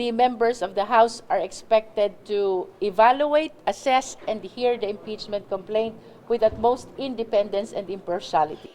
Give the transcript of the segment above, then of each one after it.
the members of the House are expected to evaluate, assess, and hear the impeachment complaint with utmost independence and impartiality.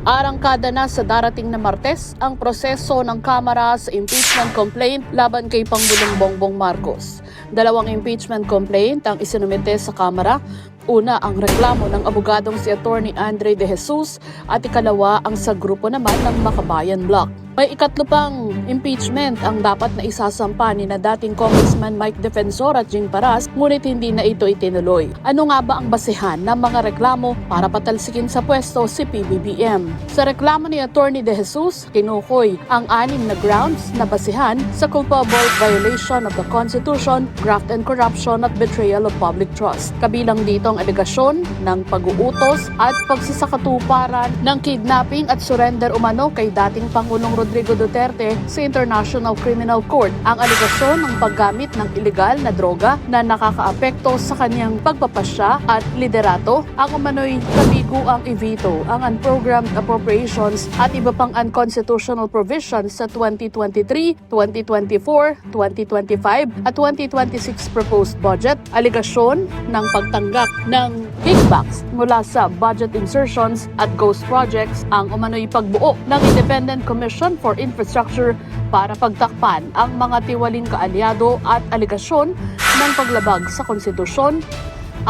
Arangkada na sa darating na Martes ang proseso ng Kamara sa impeachment complaint laban kay Pangulong Bongbong Marcos. Dalawang impeachment complaint ang isinumite sa Kamara. Una, ang reklamo ng abogadong si Attorney Andre De Jesus at ikalawa ang sa grupo naman ng Makabayan Bloc. May ikatlo pang impeachment ang dapat na isasampa ni na dating Congressman Mike Defensor at Jing Paras, ngunit hindi na ito itinuloy. Ano nga ba ang basehan ng mga reklamo para patalsikin sa pwesto si PBBM? Sa reklamo ni Attorney De Jesus, kinukoy ang 6 na grounds na basehan sa culpable violation of the Constitution, graft and corruption at betrayal of public trust. Kabilang dito ang alegasyon ng pag-uutos at pagsisakatuparan ng kidnapping at surrender umano kay dating Pangulong Rodrigo Duterte sa International Criminal Court, ang alegasyon ng paggamit ng ilegal na droga na nakakaapekto sa kanyang pagpapasya at liderato, ang umano'y kabiguang i-veto ang unprogrammed appropriations at iba pang unconstitutional provisions sa 2023, 2024, 2025 at 2026 proposed budget, alegasyon ng pagtanggap ng kickbacks mula sa budget insertions at ghost projects, ang umano'y pagbuo ng Independent Commission for Infrastructure para pagtakpan ang mga tiwaling kaalyado at alegasyon ng paglabag sa konstitusyon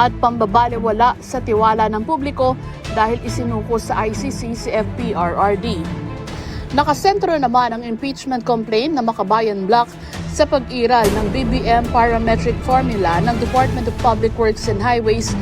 at pambabaliwala sa tiwala ng publiko dahil isinuko sa ICC si FPRRD. Nakasentro naman ang impeachment complaint ng Makabayan Bloc sa pag-iral ng BBM parametric formula ng Department of Public Works and Highways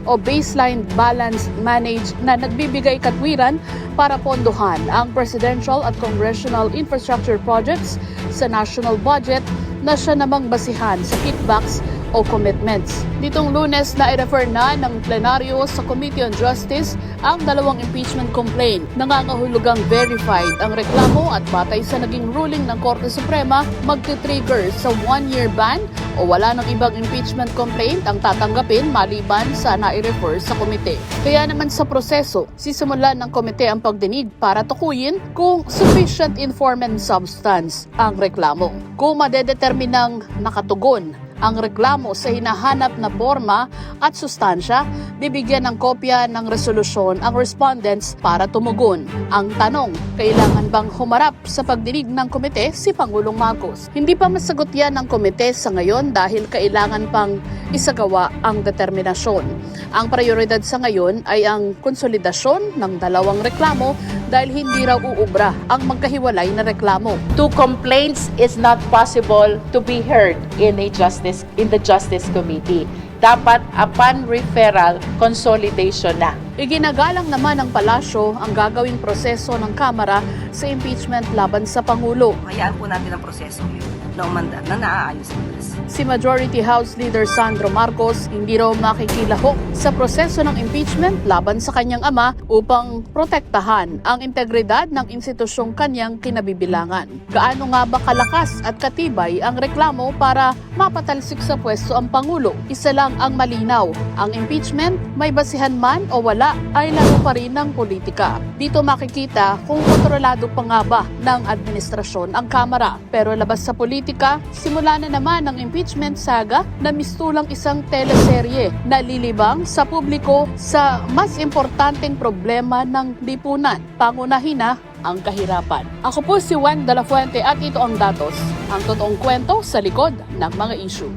o baseline balance manage na nagbibigay katwiran para pondohan ang presidential at congressional infrastructure projects sa national budget na siya namang basihan sa kickbacks o commitments. Ditong Lunes na i-refer na ng plenaryo sa Committee on Justice ang dalawang impeachment complaint. Nangangahulugang verified ang reklamo at batay sa naging ruling ng Korte Suprema, magti-trigger sa 1-year ban o wala ng ibang impeachment complaint ang tatanggapin maliban sa nai-refer sa komite. Kaya naman sa proseso, sisimulan ng komite ang pagdinig para tukuyin kung sufficient inform and substance ang reklamo. Kung madedeterminang nakatugon ang reklamo sa hinahanap na forma at sustansya, bibigyan ng kopya ng resolusyon ang respondents para tumugon. Ang tanong, kailangan bang humarap sa pagdinig ng komite si Pangulong Marcos? Hindi pa masagot yan ng komite sa ngayon dahil kailangan pang isagawa ang determinasyon. Ang prioridad sa ngayon ay ang konsolidasyon ng dalawang reklamo dahil hindi raw uubra ang magkahiwalay na reklamo. Two complaints is not possible to be heard in the Justice Committee. Dapat upon referral, consolidation na. Iginagalang naman ng palasyo ang gagawing proseso ng Kamara sa impeachment laban sa Pangulo. Hayaan po natin ang proseso na umanda na naaayos ang press. Si Majority House Leader Sandro Marcos hindi raw makikilahok sa proseso ng impeachment laban sa kanyang ama upang protektahan ang integridad ng institusyong kanyang kinabibilangan. Gaano nga ba kalakas at katibay ang reklamo para mapatalsik sa pwesto ang Pangulo? Isa lang ang malinaw, ang impeachment, may basihan man o wala, ay laro pa rin ng politika. Dito makikita kung kontrolado pa nga ba ng administrasyon ang Kamara. Pero labas sa politika, simula na naman ang impeachment saga na mistulang isang teleserye na lilibang sa publiko sa mas importanteng problema ng lipunan, pangunahin na ang kahirapan. Ako po si Juan de la Fuente at ito ang datos, ang totoong kwento sa likod ng mga issue.